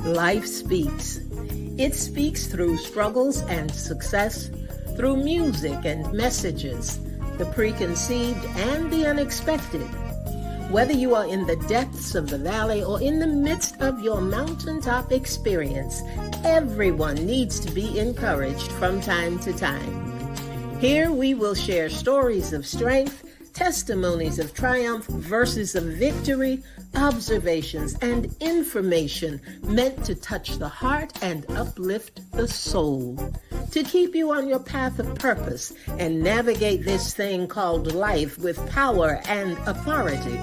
Life speaks. It speaks through struggles and success, through music and messages, the preconceived and the unexpected. Whether you are in the depths of the valley or in the midst of your mountaintop experience, everyone needs to be encouraged from time to time. Here we will share stories of strength, testimonies of triumph, verses of victory, observations, and information meant to touch the heart and uplift the soul, to keep you on your path of purpose and navigate this thing called life with power and authority.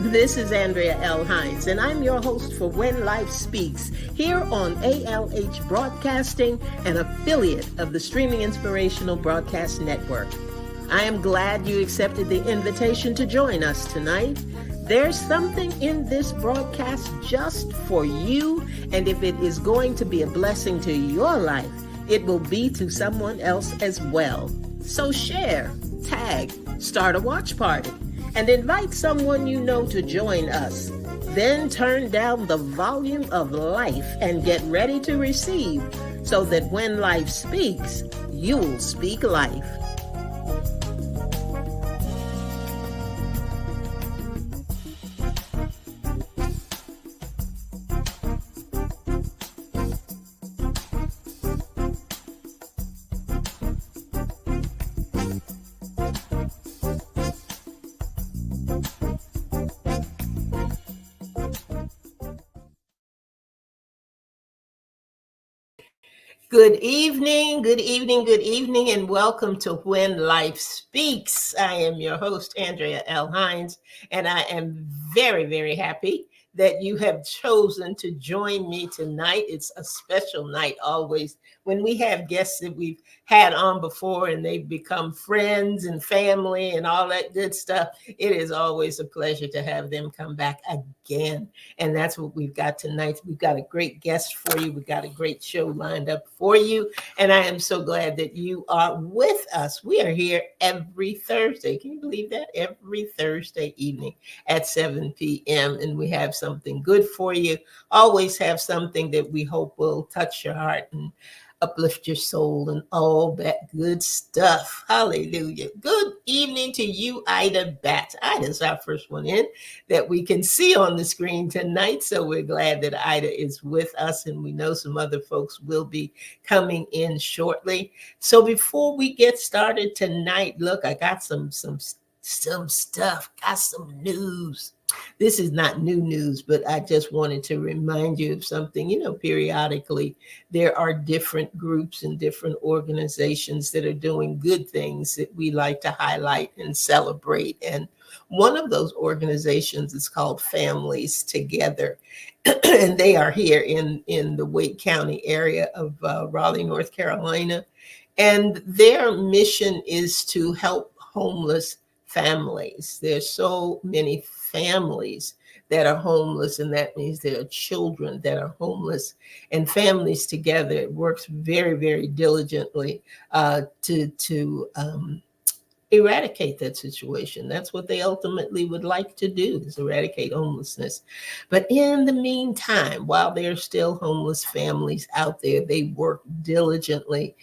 This is Andrea L. Hines, and I'm your host for When Life Speaks, here on ALH Broadcasting, an affiliate of the Streaming Inspirational Broadcast Network. I am glad you accepted the invitation to join us tonight. There's something in this broadcast just for you, and if it is going to be a blessing to your life, it will be to someone else as well. So share, tag, start a watch party, and invite someone you know to join us. Then turn down the volume of life and get ready to receive, so that when life speaks, you'll speak life. Good evening, good evening, good evening, and welcome to When Life Speaks. I am your host, Andrea L. Hines, and I am very, very happy that you have chosen to join me tonight. It's a special night always when we have guests that we've had on before and they've become friends and family and all that good stuff. It is always a pleasure to have them come back again. And that's what we've got tonight. We've got a great guest for you. We've got a great show lined up for you. And I am so glad that you are with us. We are here every Thursday. Can you believe that? Every Thursday evening at 7 p.m. And we have something good for you. Always have something that we hope will touch your heart and uplift your soul and all that good stuff. Hallelujah. Good evening to you, Ida Batts. Ida's our first one in that we can see on the screen tonight. So we're glad that Ida is with us, and we know some other folks will be coming in shortly. So before we get started tonight, look, I got some stuff, got some news. This is not new news, but I just wanted to remind you of something. You know, periodically, there are different groups and different organizations that are doing good things that we like to highlight and celebrate. And one of those organizations is called Families Together. And they are here in the Wake County area of Raleigh, North Carolina. And their mission is to help homeless families. There's so many families that are homeless, and that means there are children that are homeless. And Families Together, it works very, very diligently to eradicate that situation. That's what they ultimately would like to do, is eradicate homelessness. But in the meantime, while there are still homeless families out there, they work diligently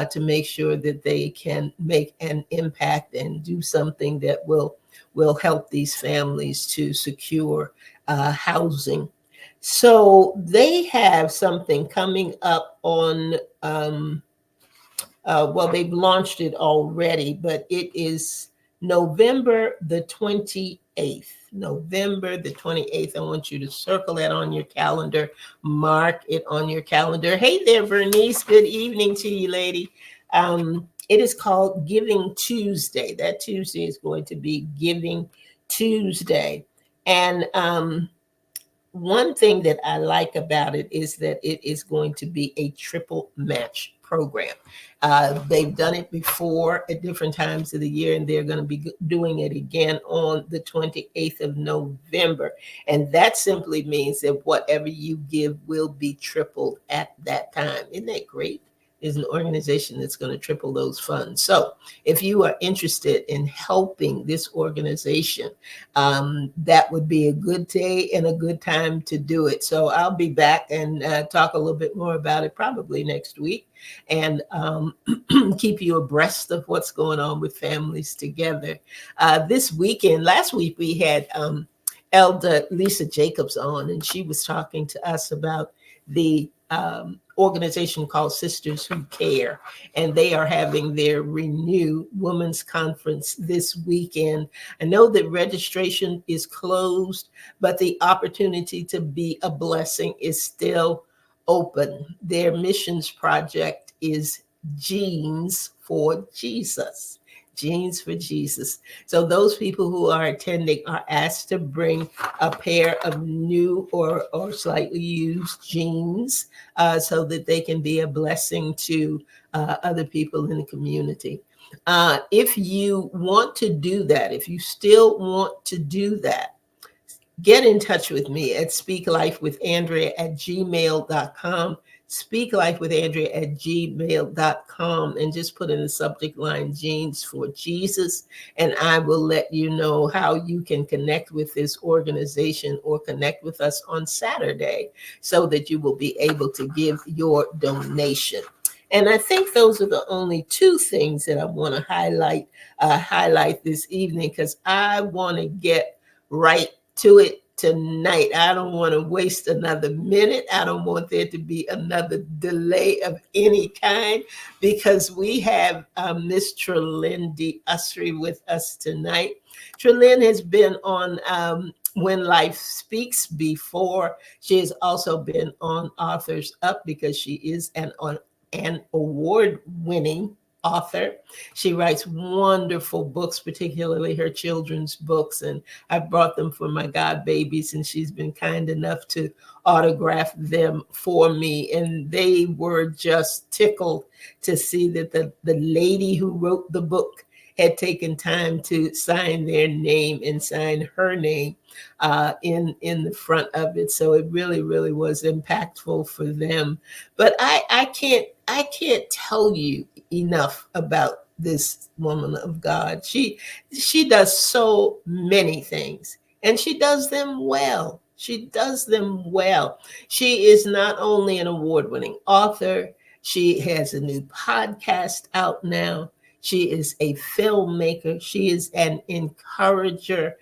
to make sure that they can make an impact and do something that will help these families to secure housing. So they have something coming up on they've launched it already, but it is November the 28th. November the 28th. I want you to circle that on your calendar. Mark it on your calendar. Hey there, Bernice. Good evening to you, lady. It is called Giving Tuesday. That Tuesday is going to be Giving Tuesday. And one thing that I like about it is that it is going to be a triple match program. They've done it before at different times of the year, and they're going to be doing it again on the 28th of November. And that simply means that whatever you give will be tripled at that time. Isn't that great? is an organization that's going to triple those funds. So if you are interested in helping this organization, that would be a good day and a good time to do it. So I'll be back and talk a little bit more about it probably next week, and keep you abreast of what's going on with Families Together. This weekend, last week, we had Elder Lisa Jacobs on, and she was talking to us about the organization called Sisters Who Care, and they are having their Renew Women's Conference this weekend. I know that registration is closed, but the opportunity to be a blessing is still open. Their missions project is Jeans for Jesus. Jeans for Jesus. So those people who are attending are asked to bring a pair of new or slightly used jeans, so that they can be a blessing to other people in the community. If you want to do that, if you still want to do that, get in touch with me at speaklifewithandrea@gmail.com. Speaklifewithandrea@gmail.com, and just put in the subject line Jeans for Jesus, and I will let you know how you can connect with this organization or connect with us on Saturday, so that you will be able to give your donation. And I think those are the only two things that I want to highlight this evening, because I want to get right to it tonight. I don't want to waste another minute. I don't want there to be another delay of any kind, because we have Miss Trelindi Usry with us tonight. Trelin has been on When Life Speaks before. She has also been on Authors Up, because she is an award-winning author. She writes wonderful books, particularly her children's books, and I brought them for my god babies, and she's been kind enough to autograph them for me, and they were just tickled to see that the lady who wrote the book had taken time to sign their name and sign her name in the front of it. So it really, really was impactful for them. But I can't tell you enough about this woman of God. She does so many things, and she does them well. She does them well. She is not only an award-winning author, she has a new podcast out now. She is a filmmaker. She is an encourager.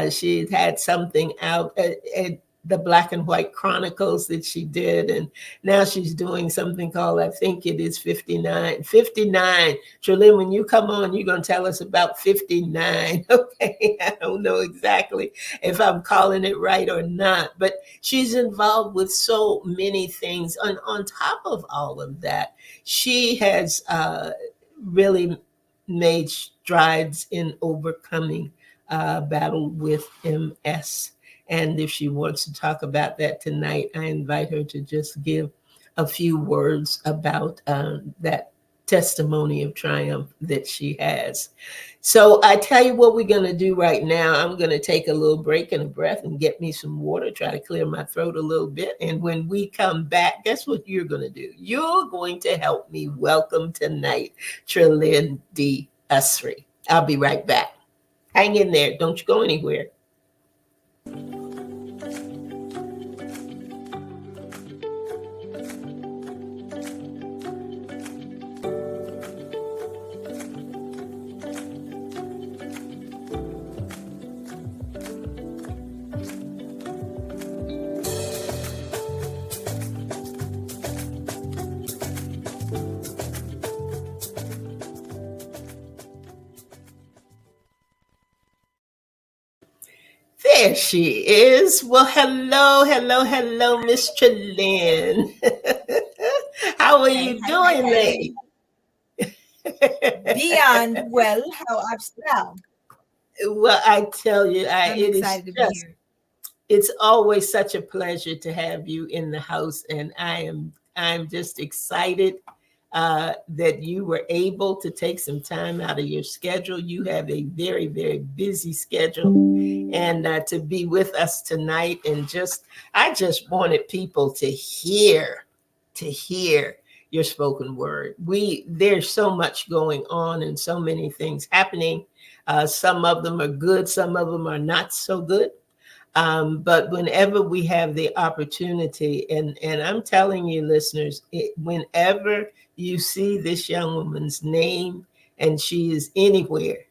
She had something out at the Black and White Chronicles that she did, and now she's doing something called, I think it is 59. 59. Trelin, when you come on, you're going to tell us about 59. Okay, I don't know exactly if I'm calling it right or not, but she's involved with so many things. And on top of all of that, she has really made strides in overcoming battle with MS. And if she wants to talk about that tonight, I invite her to just give a few words about that testimony of triumph that she has. So I tell you what we're going to do right now. I'm going to take a little break and a breath and get me some water, try to clear my throat a little bit. And when we come back, guess what you're going to do? You're going to help me welcome tonight Trelin D. Usry. I'll be right back. Hang in there. Don't you go anywhere. There she is. Well, hello, Miss Trelin. How are Hey, you hey, hey, doing, hey. lady? Beyond well, how ups now? Well, I tell you, I'm excited to be here. it's always such a pleasure to have you in the house, and I'm just excited that you were able to take some time out of your schedule. You have a very, very busy schedule, and to be with us tonight. And I just wanted people to hear your spoken word. There's so much going on and so many things happening. Some of them are good, some of them are not so good. But whenever we have the opportunity, and I'm telling you, listeners, whenever you see this young woman's name and she is anywhere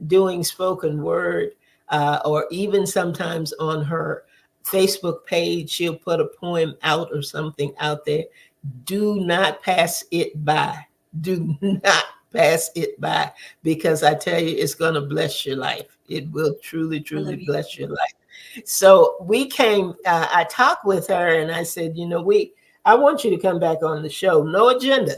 doing spoken word, or even sometimes on her Facebook page, she'll put a poem out or something out there. Do not pass it by. Do not pass it by, because I tell you, it's going to bless your life. It will truly, I truly love you. bless your life. So we came, I talked with her and I said, I want you to come back on the show. No agenda.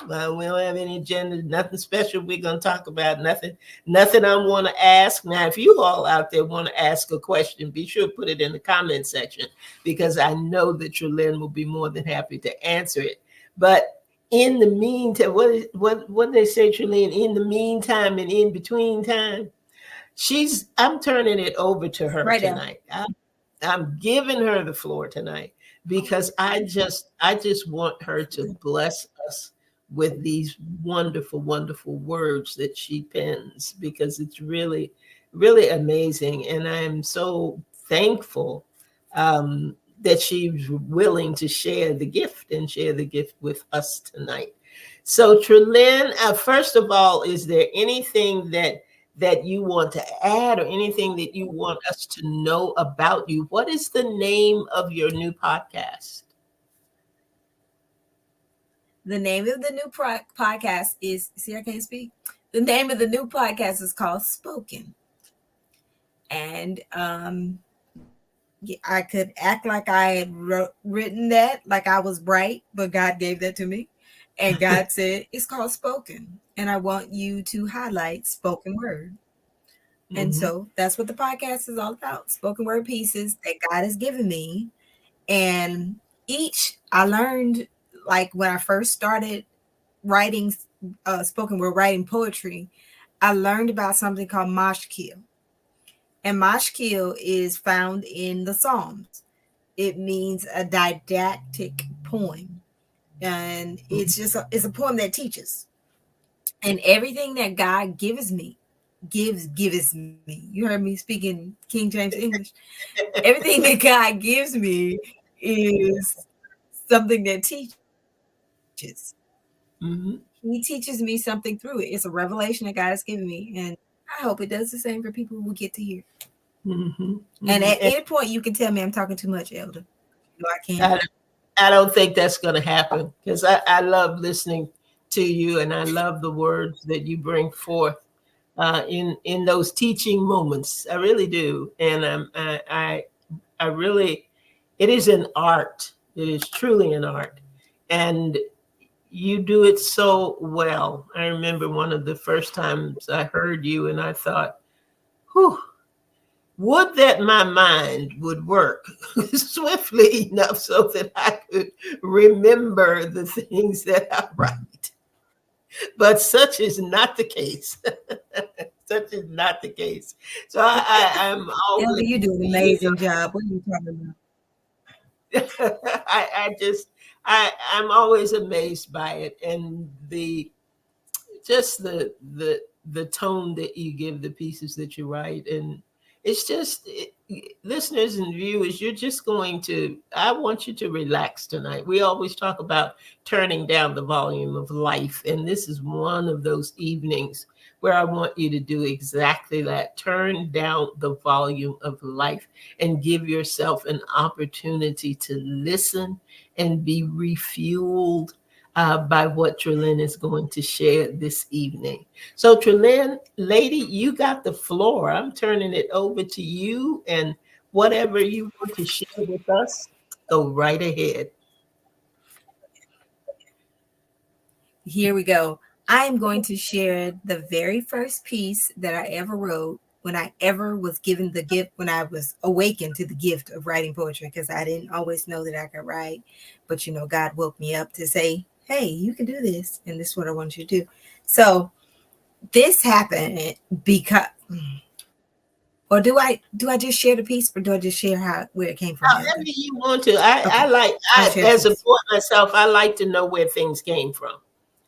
We don't have any agenda, nothing special we're going to talk about, nothing I want to ask. Now, if you all out there want to ask a question, be sure to put it in the comment section, because I know that Trelyn will be more than happy to answer it. But in the meantime, what they say, Trelyn, in the meantime and in between time, I'm turning it over to her Right now. tonight. I'm giving her the floor tonight, because I just want her to bless us with these wonderful, wonderful words that she pens, because it's really, really amazing. And I'm so thankful, that she's willing to share the gift and share the gift with us tonight. So, Trelyn, first of all, is there anything that you want to add, or anything that you want us to know about you? What is the name of your new podcast? The name of the new podcast is, see, I can't speak. The name of the new podcast is called Spoken. And I could act like I had written that, like I was bright, but God gave that to me. And God said, it's called Spoken. And I want you to highlight spoken word. And so that's what the podcast is all about, spoken word pieces that God has given me. And I learned, like when I first started writing spoken word, writing poetry, I learned about something called mashkil. And mashkil is found in the Psalms. It means a didactic poem. And it's a poem that teaches. And everything that God gives me, gives me. You heard me speaking King James English. Everything that God gives me is something that teaches. Mm-hmm. He teaches me something through it. It's a revelation that God has given me, and I hope it does the same for people who get to hear. Mm-hmm. And Mm-hmm. at any point, you can tell me I'm talking too much, Elder. No, I can't. I, I don't think that's going to happen, because I love listening to you, and I love the words that you bring forth, in those teaching moments. I really do, and I really, it is an art. It is truly an art, and you do it so well. I remember one of the first times I heard you, and I thought, whew, would that my mind would work swiftly enough so that I could remember the things that I write. But such is not the case. Such is not the case. So I'm Elder, always, you do an amazing job. What are you talking about? I just, I'm always amazed by it, and just the tone that you give the pieces that you write. And it's just listeners and viewers, you're just going to, I want you to relax tonight. We always talk about turning down the volume of life, and this is one of those evenings where I want you to do exactly that. Turn down the volume of life and give yourself an opportunity to listen and be refueled, by what Trelyn is going to share this evening. So, Trelyn, lady, you got the floor. I'm turning it over to you, and whatever you want to share with us, go right ahead. Here we go. I am going to share the very first piece that I ever wrote when I ever was given the gift, when I was awakened to the gift of writing poetry, because I didn't always know that I could write. But, God woke me up to say, hey, you can do this. And this is what I want you to do. So this happened because, Or do I just share the piece, or do I just share how where it came from, However Heather? you want to. I Okay, like, I'll share the as a piece. boy myself, I like to know where things came from.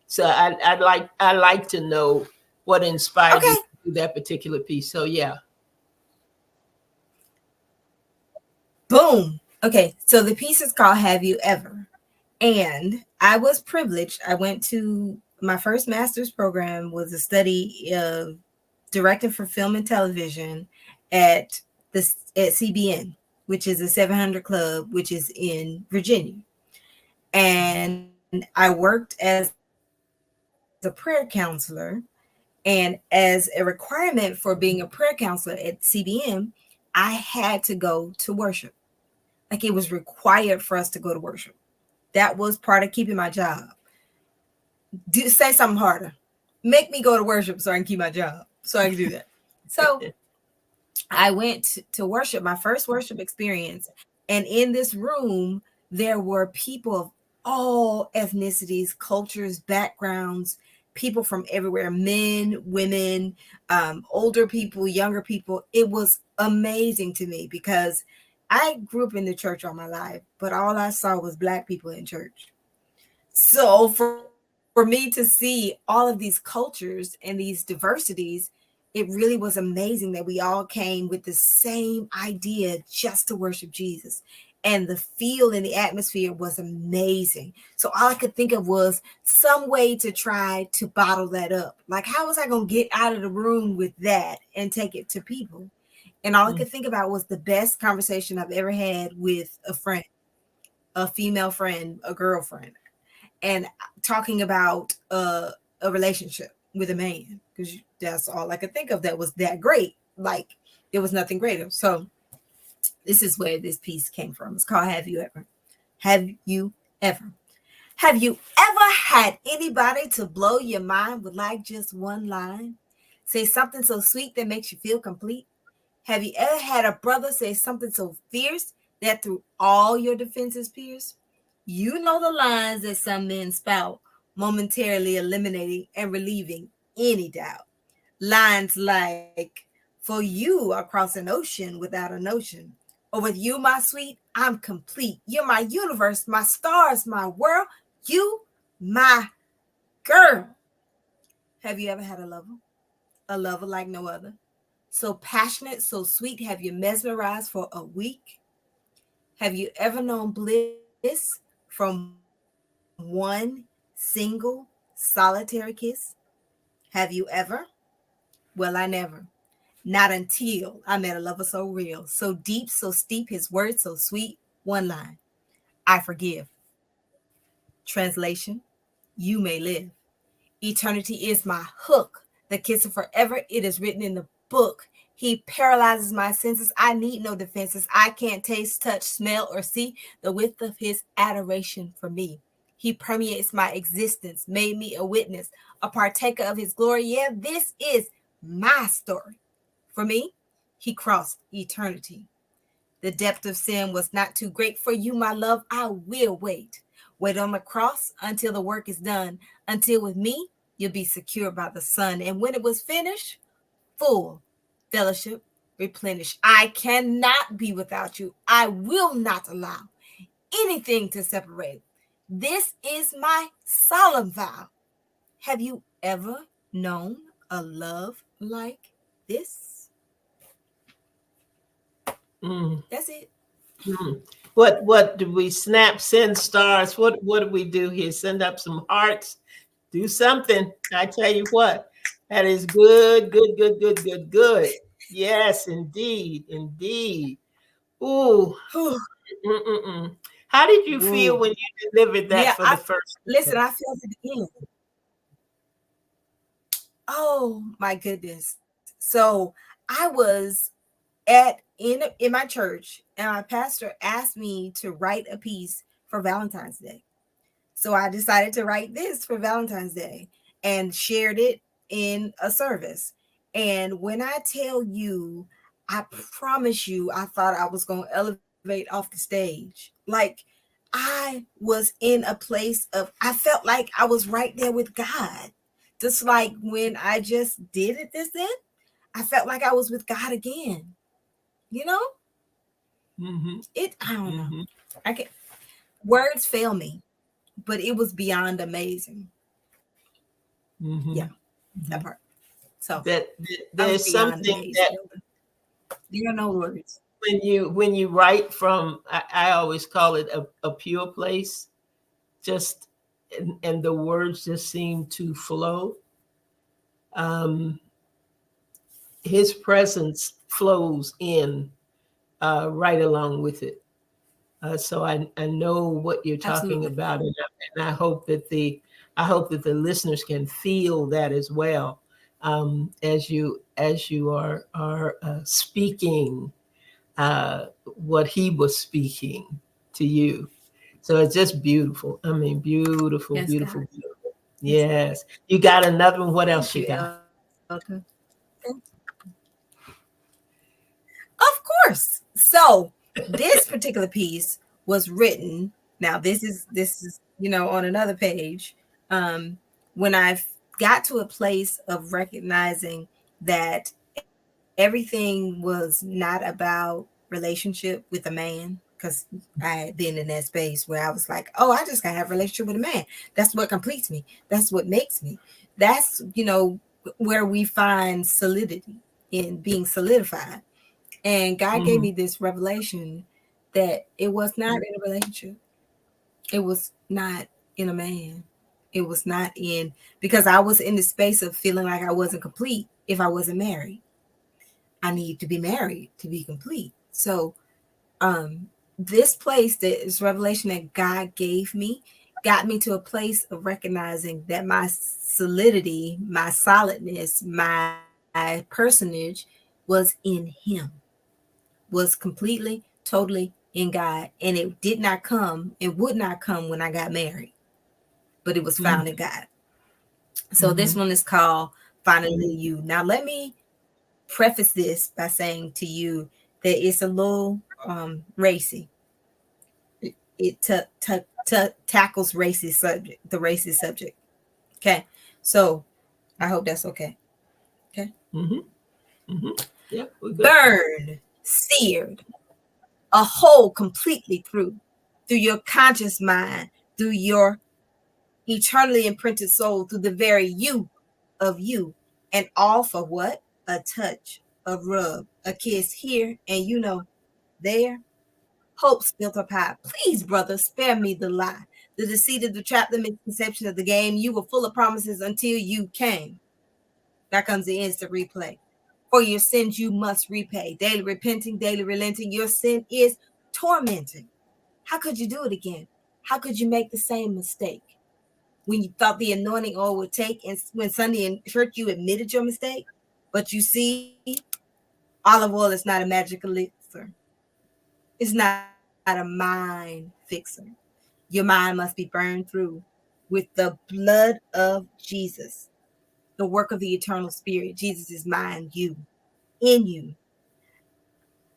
So I like to know what inspired you Okay, to do that particular piece. So yeah. boom. Okay, so the piece is called "Have You Ever?" And I was privileged. I went to my first master's program was a study of directing for film and television at at CBN, which is a 700 club, which is in Virginia. And I worked as a prayer counselor. And as a requirement for being a prayer counselor at CBN, I had to go to worship. Like it was required for us to go to worship. That was part of keeping my job. Say something harder. Make me go to worship so I can keep my job. So I can do that. So I went to worship, my first worship experience. And in this room, there were people of all ethnicities, cultures, backgrounds, people from everywhere, men, women, older people, younger people. It was amazing to me because I grew up in the church all my life, but all I saw was Black people in church. So for me to see all of these cultures and these diversities, it really was amazing that we all came with the same idea just to worship Jesus. And the feel and the atmosphere was amazing. So all I could think of was some way to try to bottle that up. Like, how was I going to get out of the room with that and take it to people? And all I could think about was the best conversation I've ever had with a friend, a female friend, a girlfriend, and talking about a relationship with a man, because that's all I could think of that was that great. Like, there was nothing greater. So this is where this piece came from. It's called "Have You Ever?" Have you ever? Have you ever had anybody to blow your mind with like just one line? Say something so sweet that makes you feel complete? Have you ever had a brother say something so fierce that through all your defenses pierce? You know the lines that some men spout, momentarily eliminating and relieving any doubt. Lines like, "For you across an ocean without a notion," or "With you, my sweet, I'm complete. You're my universe, my stars, my world. You, my girl." Have you ever had a lover? A lover like no other? So passionate, so sweet, have you mesmerized for a week? Have you ever known bliss from one single solitary kiss? Have you ever? Well, I never. Not until I met a lover so real, so deep, so steep, his words so sweet. One line: "I forgive." Translation: you may live. Eternity is my hook. The kiss of forever, it is written in the book. He paralyzes my senses. I need no defenses. I can't taste, touch, smell, or see the width of his adoration for me. He permeates my existence, made me a witness, a partaker of his glory. Yeah, this is my story. For me, he crossed eternity. The depth of sin was not too great for you, my love. I will wait. Wait on the cross until the work is done. Until with me, you'll be secured by the Son. And when it was finished, full fellowship replenished. I cannot be without you. I will not allow anything to separate. This is my solemn vow. Have you ever known a love like this? Mm, That's it. mm. What do we snap? Send stars? What do we do here? Send up some hearts. Do something. I tell you what, that is good, good, good, good, good, good. Yes, indeed, indeed. Ooh. Mm-mm-mm. How did you feel Whoa. when you delivered that Yeah, for the first listen, time? I felt it again. Oh my goodness. So I was in my church, and my pastor asked me to write a piece for Valentine's Day. So I decided to write this for Valentine's Day and shared it in a service. And when I tell you, I promise you, I thought I was going to elevate off the stage. Like, I was in a place of, I felt like I was right there with God. Just like when I just did it this then, I felt like I was with God again. You know, Mm-hmm. I don't know. Mm-hmm. I can words fail me, but it was beyond amazing. Mm-hmm. Yeah, that part. So That I was there's beyond something amazed, that Elder. There are no words. when you write from, I always call it a pure place, just and the words just seem to flow. Um, his presence flows in right along with it. So I know what you're talking Absolutely. about, and I hope that the listeners can feel that as well, as you are speaking what he was speaking to you. So it's just beautiful. I mean, beautiful, Yes, beautiful, God. beautiful. Yes, God. Yes. You got another one. What else Thank you you, got? Elder. Of course. So this particular piece was written. Now this is on another page. When I got to a place of recognizing that everything was not about relationship with a man, because I had been in that space where I was like, oh, I just gotta have a relationship with a man. That's what completes me. That's what makes me. That's where we find solidity in being solidified. And God gave Mm-hmm. me this revelation that it was not in a relationship. It was not in a man. It was not in, because I was in the space of feeling like I wasn't complete if I wasn't married. I need to be married to be complete. So this place, this revelation that God gave me, got me to a place of recognizing that my solidity, my solidness, my personage was in Him, was completely, totally in God. And it did not come, it would not come when I got married, but it was found in God. So this Mm-hmm. one is called Finally You. Now, let me preface this by saying to you that it's a little racy. It tackles racist subject, the racist subject. Okay, so I hope that's okay. Okay, Mm-hmm. Mm-hmm. Yeah, we're good. burn, seared, a hole completely through your conscious mind, through your eternally imprinted soul, through the very you of you, and all for what? A touch, a rub, a kiss here, and there. Hopes built up high. Please, brother, spare me the lie, the deceit of the trap, the misconception of the game. You were full of promises until you came. That comes the instant replay. For your sins you must repay. Daily repenting, daily relenting. Your sin is tormenting. How could you do it again? How could you make the same mistake? When you thought the anointing oil would take, and when Sunday in church you admitted your mistake? But you see, olive oil is not a magic elixir. It's not a mind fixer. Your mind must be burned through with the blood of Jesus, the work of the eternal spirit. Jesus is mine, you, in you.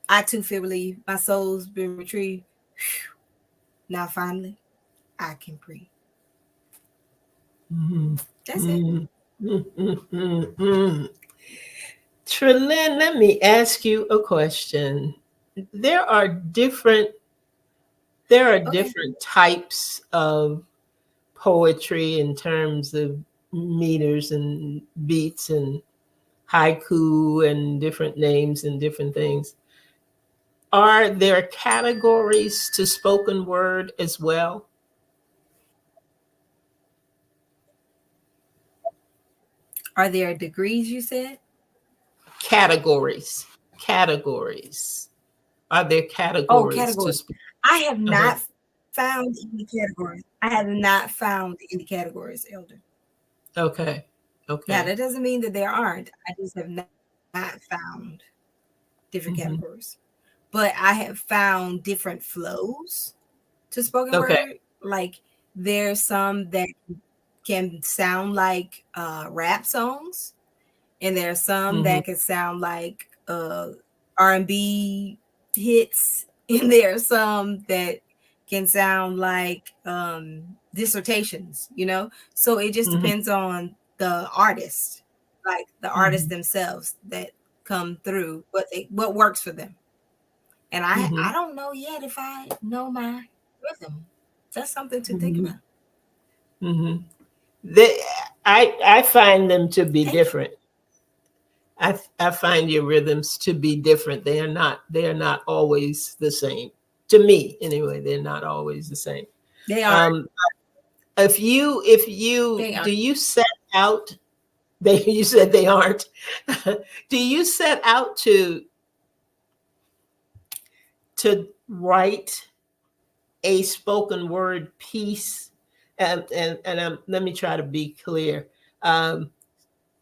I too feel relieved. My soul's been retrieved. Now finally, I can breathe. Mm-hmm. That's it. Mm-hmm. Mm-hmm. Trelyn, let me ask you a question. There are different there are Okay. different types of poetry in terms of meters and beats and haiku and different names and different things. Are there categories to spoken word as well? Are there degrees you said? Categories. Categories. Are there Oh, categories to categories. speak? I have Uh-huh. not found any categories. I have not found any categories, Elder. Okay. Now, that Okay. doesn't mean that there aren't. I just have not found different categories. Hmm. But I have found different flows to spoken Okay. word. Like there's some that can sound like rap songs, and there's some Hmm. that can sound like R&B hits, and there are some that can sound like dissertations. So it just Hmm. depends on the artist, like the artists Hmm. themselves, that come through what works for them. And I Mm-hmm. don't know yet if I know my rhythm. That's something to think Mm-hmm. about. Mm-hmm. They, I find them to be Thank you. different. I find your rhythms to be different. They are not always the same. To me, anyway, they're not always the same. They aren't. Um, if you They do aren't. you set out they you said they aren't. Do you set out to write a spoken word piece? And let me try to be clear. Um,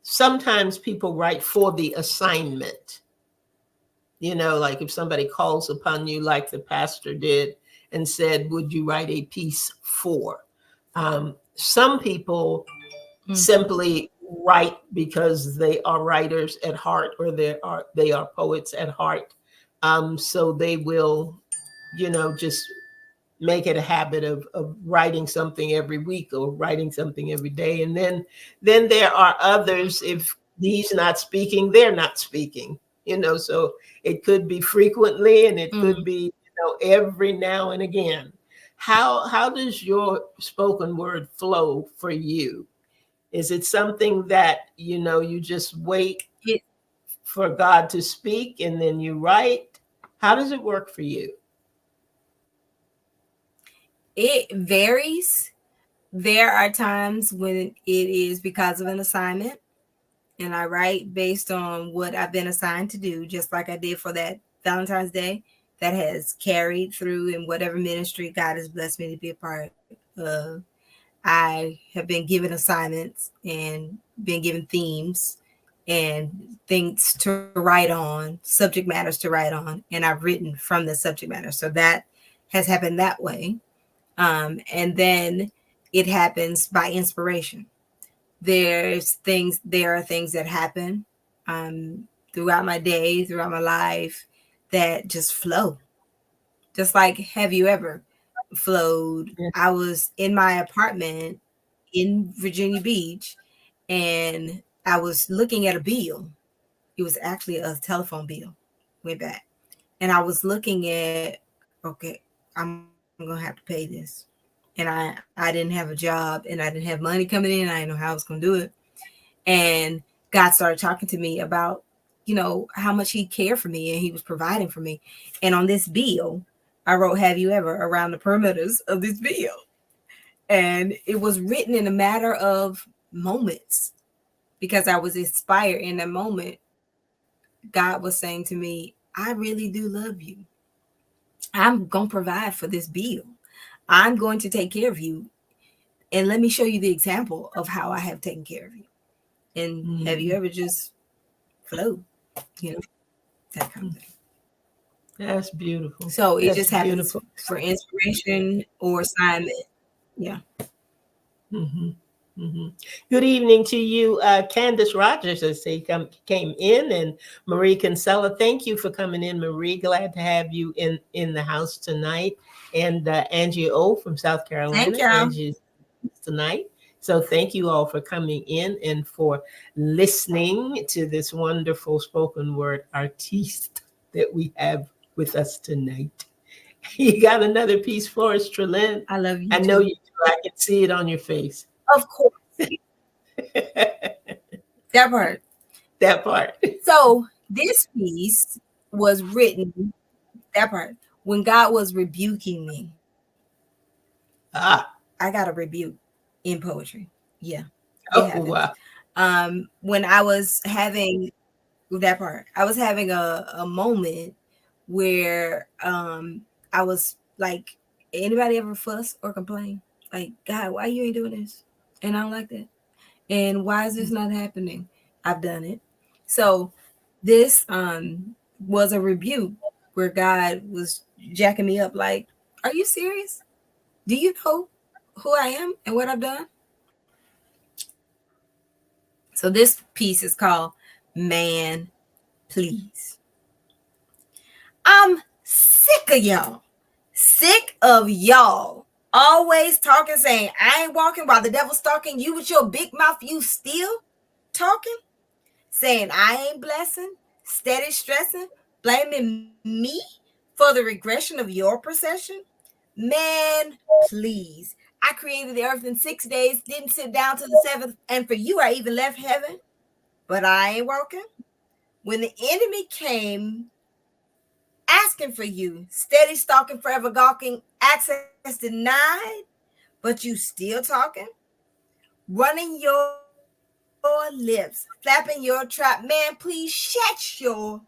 Sometimes people write for the assignment. Like if somebody calls upon you, like the pastor did, and said, "Would you write a piece for?" Some people Mm-hmm. simply write because they are writers at heart, or they are poets at heart. So they will, just make it a habit of writing something every week or writing something every day. And then there are others, if he's not speaking, they're not speaking. So it could be frequently, and it could Mm-hmm. be, every now and again. How does your spoken word flow for you? Is it something that, you just wait It for God to speak and then you write? How does it work for you? it varies. There are times when it is because of an assignment, and I write based on what I've been assigned to do, just like I did for that Valentine's Day that has carried through in whatever ministry God has blessed me to be a part of. I have been given assignments and been given themes and things to write on, subject matters to write on, and I've written from the subject matter. So that has happened that way. And then it happens by inspiration. There are things that happen throughout my day, throughout my life, that just flow. Just like, have you ever flowed? Yeah. I was in my apartment in Virginia Beach, and I was looking at a bill. It was actually a telephone bill. Went back. And I was looking at, okay, I'm gonna have to pay this. And I didn't have a job, and I didn't have money coming in. I didn't know how I was gonna do it. And God started talking to me about, how much He cared for me and He was providing for me. And on this bill, I wrote, "Have you ever?" around the perimeters of this bill. And it was written in a matter of moments because I was inspired in that moment. God was saying to me, "I really do love you. I'm going to provide for this bill. I'm going to take care of you. And let me show you the example of how I have taken care of you." And have you Mhm. ever just flowed, you know, that kind of thing? That's beautiful. So it That's just happens beautiful. for inspiration or assignment. Yeah. Hmm. Hmm. Good evening to you, Candace Rogers, as they came in, and Marie Kinsella. Thank you for coming in, Marie. Glad to have you in the house tonight. And Angie O from South Thank Carolina. y'all. Angie's tonight. So thank you all for coming in and for listening to this wonderful spoken word artiste that we have with us tonight. You got another piece for us, Trelyn? I love you I know too. you do. I can see it on your face. Of course. That part. That part. So this piece was written, that part, when God was rebuking me. Ah, I got a rebuke in poetry. Yeah, it oh, happens. wow. When I was having that part, I was having a moment where I was like, anybody ever fuss or complain? Like, God, why you ain't doing this? And I don't like that. And why is this not happening? I've done it. So this was a rebuke where God was jacking me up like, are you serious? Do you know who I am and what I've done? So this piece is called Man Please. I'm sick of y'all. Sick of y'all. Always talking, saying, I ain't walking while the devil's stalking you with your big mouth. You still talking? Saying, I ain't blessing. Steady stressing, blaming me for the regression of your procession? Man, please. I created the earth in 6 days, didn't sit down to the seventh, and for you, I even left heaven. But I ain't walking. When the enemy came asking for you, steady stalking, forever gawking, access denied, but you still talking, running your lips, flapping your trap. Man, please shut your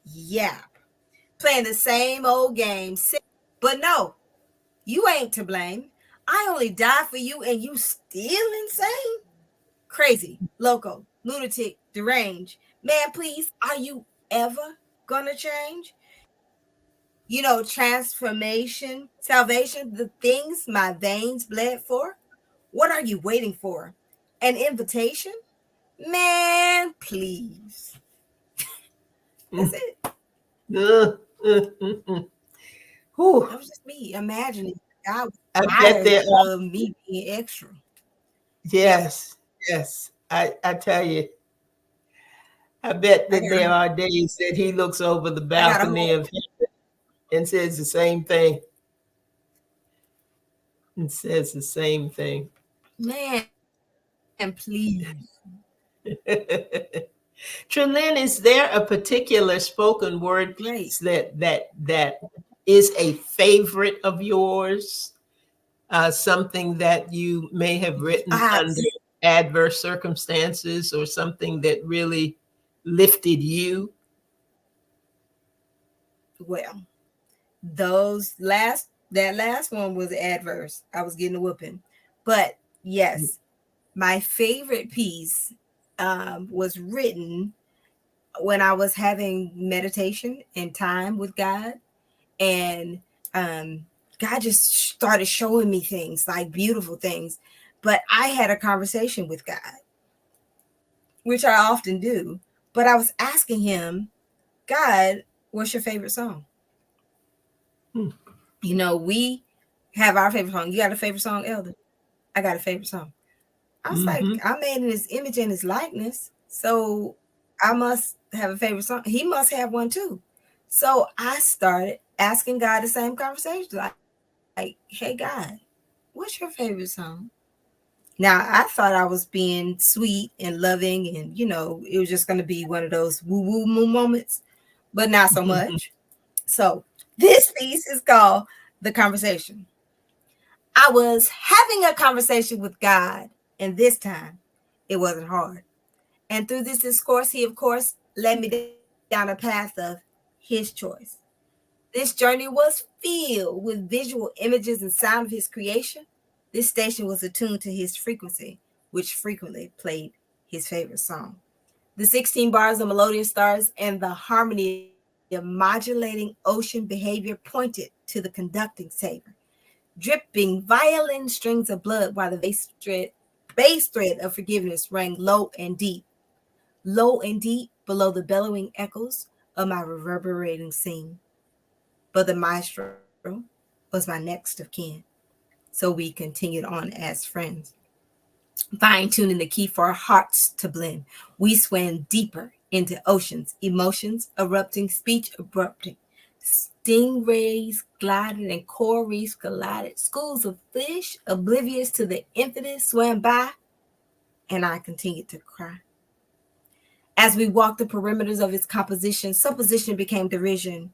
yap. Playing the same old game, but no, you ain't to blame. I only died for you and you still insane? Crazy, loco, lunatic, deranged. Man, please, are you ever gonna change? Transformation, salvation, the things my veins bled for? What are you waiting for? An invitation? Man, please. That's Mm. it. Mm. Whew. That was just me imagining God was I bet tired there are, of me being extra. Yeah, yes, yes. I tell you, I bet I that got there are days that he looks over the I got a balcony whole of heaven and says the same thing. And says the same thing. man, please. Trelyn, is there a particular spoken word Great. piece that is a favorite of yours? Something that you may have written under adverse circumstances, or something that really lifted you? Well, that last one was adverse. I was getting a whooping. But yes, my favorite piece was written when I was having meditation and time with God. And um, God just started showing me things, like beautiful things. But I had a conversation with God, which I often do. But I was asking him, God, what's your favorite song? Hmm. We have our favorite song. You got a favorite song, Elder? I got a favorite song. I was like, Mm-hmm. I'm made in his image and his likeness. So I must have a favorite song. He must have one too. So I started asking God the same conversation, like, hey, God, what's your favorite song? Now, I thought I was being sweet and loving, and, it was just going to be one of those woo woo moo moments, but not so much. So this piece is called The Conversation. I was having a conversation with God, and this time it wasn't hard. And through this discourse, he, of course, led me down a path of his choice. This journey was filled with visual images and sound of his creation. This station was attuned to his frequency, which frequently played his favorite song. The 16 bars of melodious stars and the harmony of modulating ocean behavior pointed to the conducting saber, dripping violin strings of blood while the bass thread of forgiveness rang low and deep below the bellowing echoes of my reverberating scene. But the maestro was my next of kin, so we continued on as friends, fine tuning the key for our hearts to blend. We swam deeper into oceans, emotions erupting, speech abrupting. Stingrays glided and coral reefs collided. Schools of fish, oblivious to the infinite, swam by, and I continued to cry. As we walked the perimeters of its composition, supposition became derision,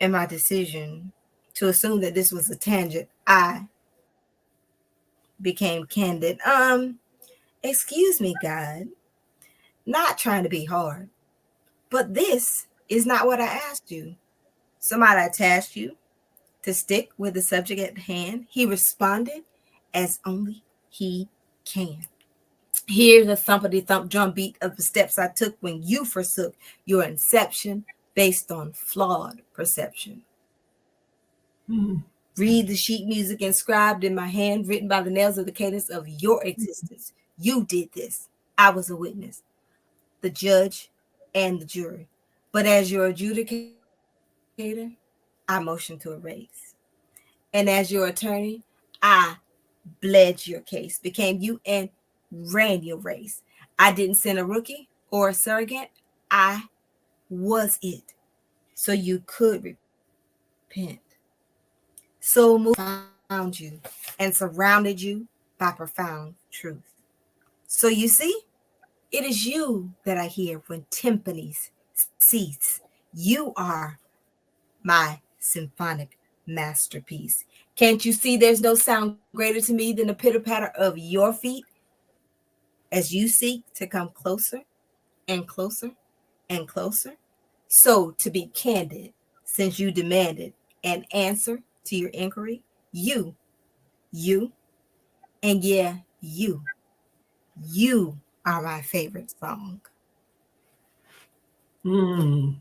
and my decision to assume that this was a tangent, I became candid. Excuse me, God, not trying to be hard, but this is not what I asked you. Somebody tasked you to stick with the subject at hand. He responded as only he can. Here's a thumpity thump drum beat of the steps I took when you forsook your inception based on flawed perception. Mm-hmm. Read the sheet music inscribed in my hand, written by the nails of the cadence of your existence. You did this. I was a witness, the judge, and the jury. But as your adjudicator, I motioned to erase. And as your attorney, I bled your case, became you, and ran your race. I didn't send a rookie or a surrogate. I was it so you could repent. So moved found you and surrounded you by profound truth. So you see, it is you that I hear when timpanis cease. You are my symphonic masterpiece. Can't you see there's no sound greater to me than the pitter patter of your feet as you seek to come closer and closer and closer? So, to be candid, since you demanded an answer to your inquiry, you, and yeah, you are my favorite song. Mm,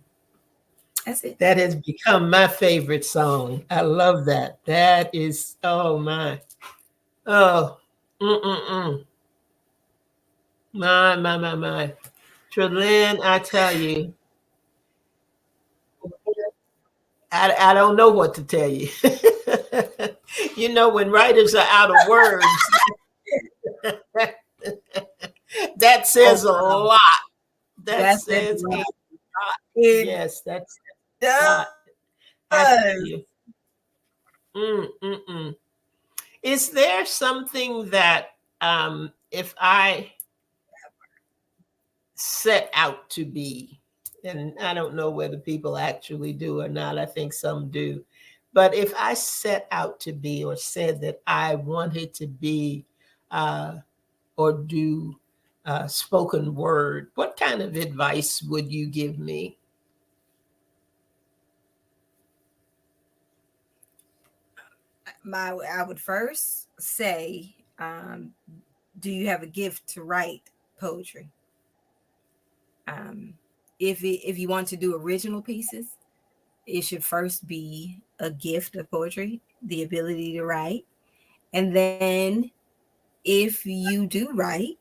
That's it. that has become my favorite song. I love that. That is, oh my. Oh, mm-mm-mm. My. Trelyn, I tell you, I don't know what to tell you. You know, when writers are out of words, that Oh, says a wow. lot. That That says says a a lot. lot. It Yes, that's a lot. I tell does. you. Mm-mm-mm. Is there something that if I set out to be, and I don't know whether people actually do or not, I think some do, but if I set out to be or said that I wanted to be uh, or do spoken word, what kind of advice would you give me? I would first say, do you have a gift to write poetry? Um, if you want to do original pieces, it should first be a gift of poetry, the ability to write. And then if you do write,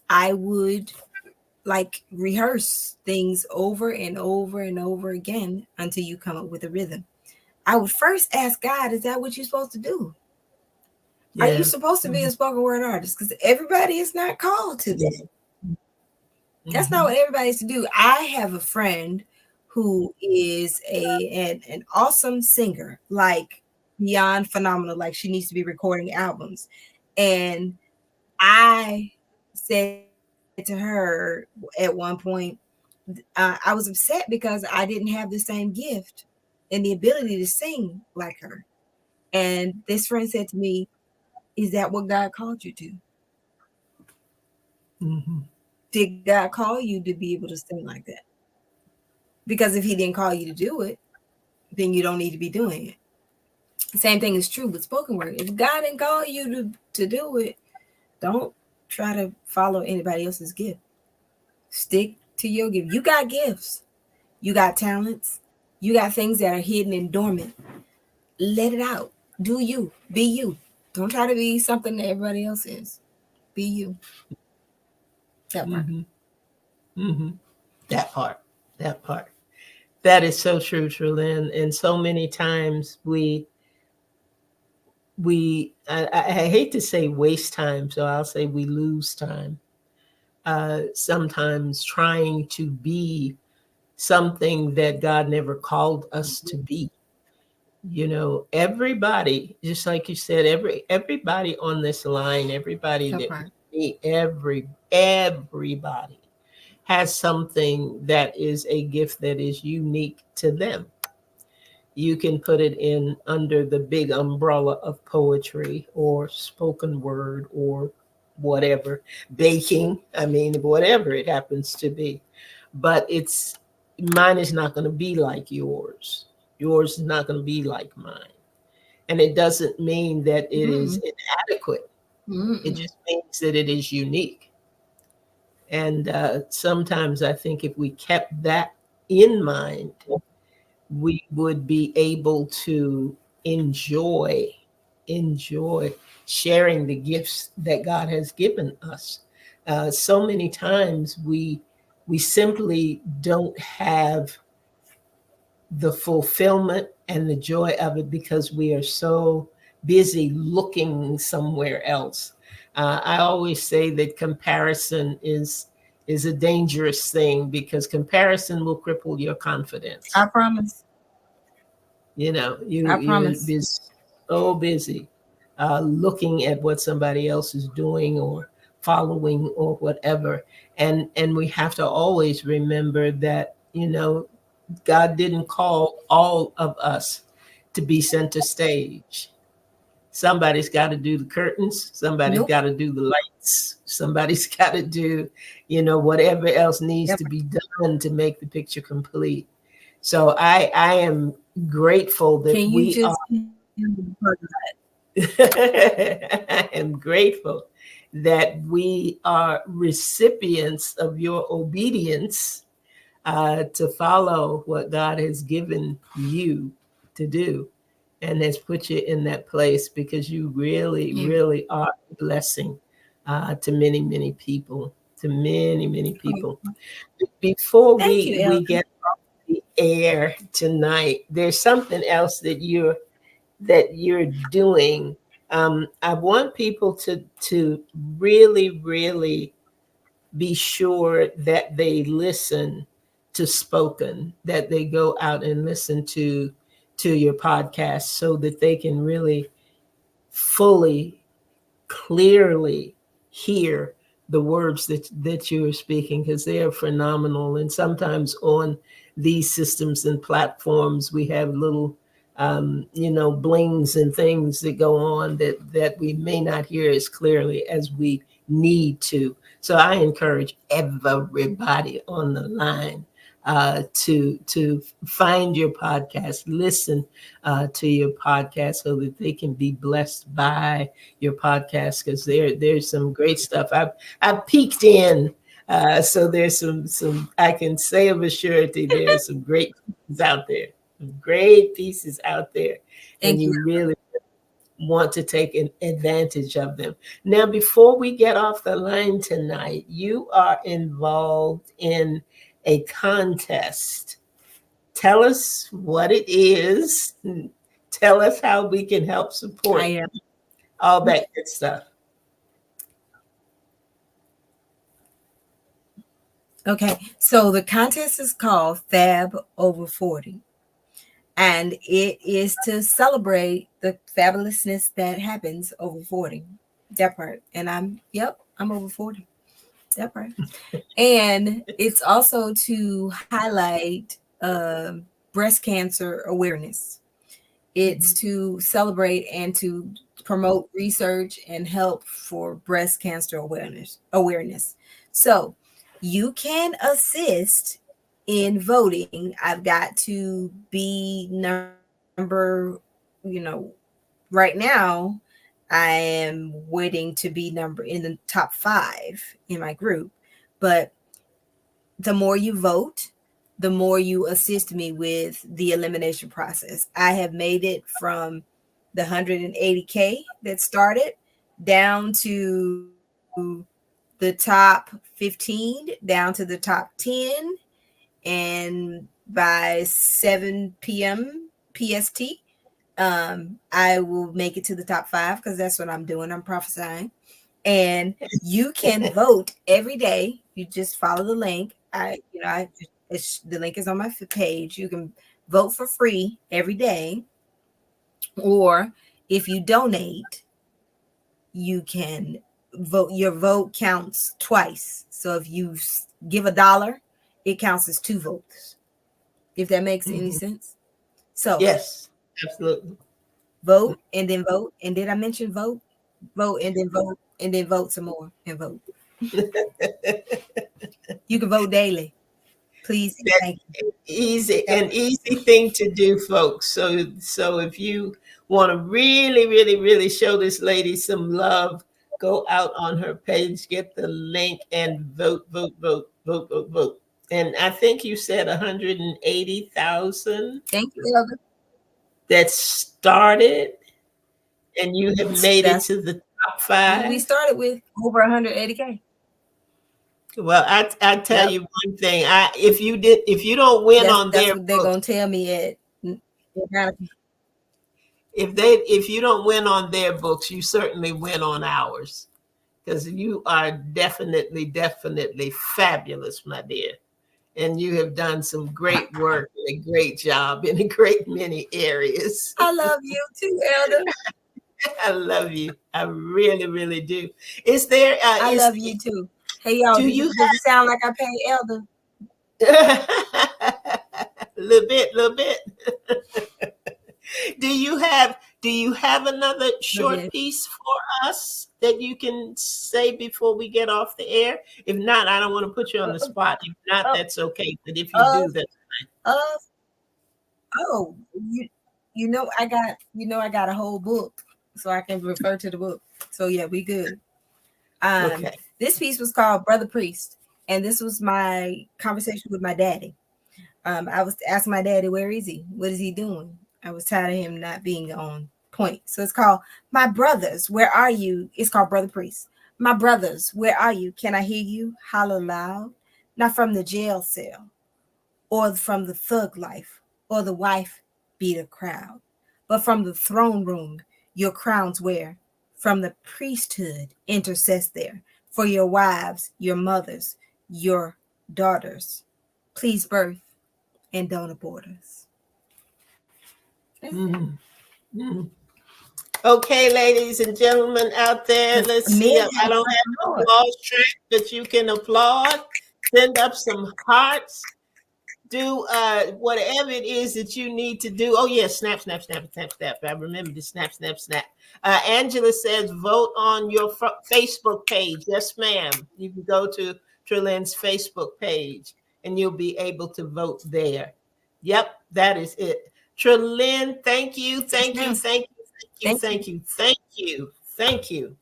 I would like rehearse things over and over and over again until you come up with a rhythm. I would first ask God, is that what you're supposed to do? Are you Yeah. supposed to be a Mhm. spoken word artist? Because everybody is not called to that. That's not Mhm. what everybody's to do. I have a friend who is an awesome singer, like beyond phenomenal. Like she needs to be recording albums. And I said to her at one point, I was upset because I didn't have the same gift and the ability to sing like her. And this friend said to me, is that what God called you to? Mhm. Did God call you to be able to sing like that? Because if He didn't call you to do it, then you don't need to be doing it. Same thing is true with spoken word. If God didn't call you to do it, don't try to follow anybody else's gift. Stick to your gift. You got gifts, you got talents, you got things that are hidden and dormant. Let it out. Do you. Be you. Don't try to be something that everybody else is. Be you. That part. Mhm. Mhm. That part. That part. That is so true, Trulyn. And so many times I hate to say waste time, so I'll say we lose time. Sometimes trying to be something that God never called us to be. You know, everybody, just like you said, everybody on this line, everybody That that part. me, everybody has something that is a gift that is unique to them. You can put it in under the big umbrella of poetry or spoken word or whatever, baking, I mean, whatever it happens to be. But it's mine is not going to be like yours. Yours is not going to be like mine. And it doesn't mean that it is Mm-mm. inadequate. It Mm-mm. just means that it is unique. And sometimes I think if we kept that in mind, we would be able to enjoy enjoy sharing the gifts that God has given us. So many times we simply don't have the fulfillment and the joy of it because we are so busy looking somewhere else. I always say that comparison is a dangerous thing because comparison will cripple your confidence. I promise. You know, I you're promise. busy, so busy looking at what somebody else is doing or following or whatever. And we have to always remember that, God didn't call all of us to be center stage. Somebody's got to do the curtains, somebody's Nope. got to do the lights, somebody's got to do, whatever else needs Yep. to be done to make the picture complete. So I am grateful that Can you we are just part of I am grateful that we are recipients of your obedience to follow what God has given you to do and has put you in that place because you really, that? really are a blessing to many, many people, to many, many people. Oh, Before thank you, we Elder. get off the air tonight, there's something else that you're doing. I want people to really, really be sure that they listen to spoken, that they go out and listen to your podcast so that they can really fully clearly hear the words that you are speaking because they are phenomenal. And sometimes on these systems and platforms, we have little, blings and things that go on that we may not hear as clearly as we need to. So I encourage everybody on the line to find your podcast, listen to your podcast so that they can be blessed by your podcast because there's some great stuff. I've peeked in, so there's some I can say of a surety there's some great pieces out there, some great pieces out there, and Thank you. you really want to take an advantage of them. Now, before we get off the line tonight, you are involved in a contest. Tell us what it is. Tell us how we can help I support am. all that good stuff. Okay, so the contest is called Fab Over 40, and it is to celebrate the fabulousness that happens over 40. That part. And I'm over 40. That part. And it's also to highlight breast cancer awareness. It's Mhm. to celebrate and to promote research and help for breast cancer awareness. So you can assist in voting. I've got to be right now I am waiting to be number in the top 5 in my group. But the more you vote, the more you assist me with the elimination process. I have made it from the 180K that started down to the top 15, down to the top 10, and by 7 p.m. PST, I will make it to the top 5 because that's what I'm doing. I'm prophesying. And you can vote every day. You just follow the link. The link is on my page. You can vote for free every day, or if you donate, you can vote. Your vote counts twice. So if you give $1, it counts as 2 votes. If that makes any Mhm. sense. So Yes, absolutely. vote and then vote. And did I mention vote? Vote and then vote and then vote some more and vote. You can vote daily. Please and That's thank you. easy, That an part. easy thing to do, folks. So if you want to really, really, really show this lady some love, go out on her page, get the link, and vote, vote, vote, vote, vote, vote. And I think you said 180,000 Thank you, Elder. that started, and you have made it That's to the top we five. started with over 180K. Well, I tell Yep. you one thing. If you don't win That's on that's their what they're books, gonna tell me if you don't win on their books, you certainly win on ours. because you are definitely, definitely fabulous, my dear. And you have done some great work and a great job in a great many areas. I love you too, Elder. I love you. I really, really do. Is there I is love you too. Hey, y'all, do you does it sound like I pay Elder? have a little bit? Do you have another But short yes. piece for us that you can say before we get off the air? If not, I don't want to put you on the Uh, spot. If not, uh, that's okay. But if you uh, do, that's uh, oh, I got a whole book, so I can refer to the book. So yeah, we good. okay. This piece was called Brother Priest, and this was my conversation with my daddy. I was asking my daddy, where is he? What is he doing? I was tired of him not being on point. So it's called My Brothers, Where Are You? It's called Brother Priest. My brothers, where are you? Can I hear you? Holler loud. Not from the jail cell, or from the thug life, or the wife beat a crowd, but from the throne room your crowns wear, from the priesthood intercess there, for your wives, your mothers, your daughters. Please birth and don't abort us. Mhm. Mhm. Okay, ladies and gentlemen out there, Because let's men see. I have don't something have an more. applause track, but you can applaud. Send up some hearts. Do whatever it is that you need to do. Oh yeah, snap, snap, snap, snap, snap. I remember the snap, snap, snap. Angela says vote on your Facebook page. Yes, ma'am. You can go to Trilyn's Facebook page and you'll be able to vote there. Yep, that is it. Trilyn, thank you, Yes, thank you, ma'am. thank you, thank you, Thank you. thank you, thank you, thank you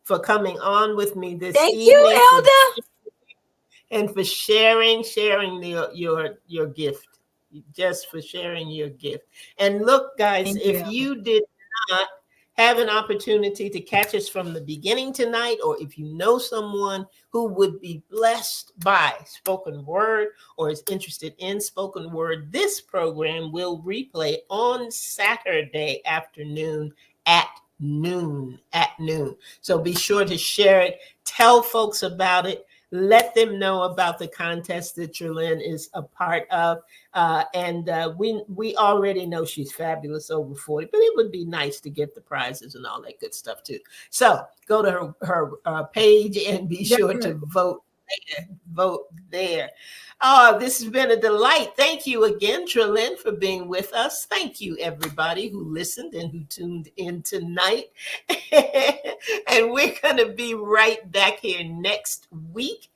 for coming on with me this Thank you, evening, for Elder. and for sharing your gift, just for sharing your gift. And look, guys, Thank you, if Elder. you did not have an opportunity to catch us from the beginning tonight, or if you know someone who would be blessed by spoken word or is interested in spoken word, this program will replay on Saturday afternoon at noon. So be sure to share it, tell folks about it, let them know about the contest that Jerlyn is a part of. And we already know she's fabulous over 40, but it would be nice to get the prizes and all that good stuff too. So go to her page and be That's sure to right. vote there. Vote there. Oh, this has been a delight. Thank you again, Trillin, for being with us. Thank you, everybody who listened and who tuned in tonight. And we're going to be right back here next week,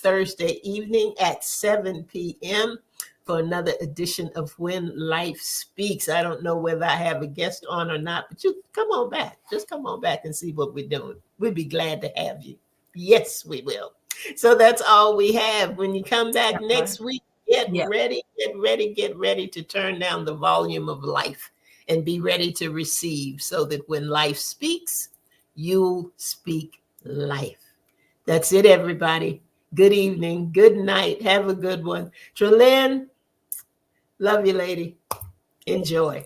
Thursday evening at 7 p.m. for another edition of When Life Speaks. I don't know whether I have a guest on or not, but you come on back. Just come on back and see what we're doing. We'd be glad to have you. Yes, we will. So that's all we have. When you come back That part. next week, get Yeah. ready, get ready, get ready to turn down the volume of life and be ready to receive so that when life speaks, you speak life. That's it, everybody. Good evening. Good night. Have a good one. Trelyn, love you, lady. Enjoy.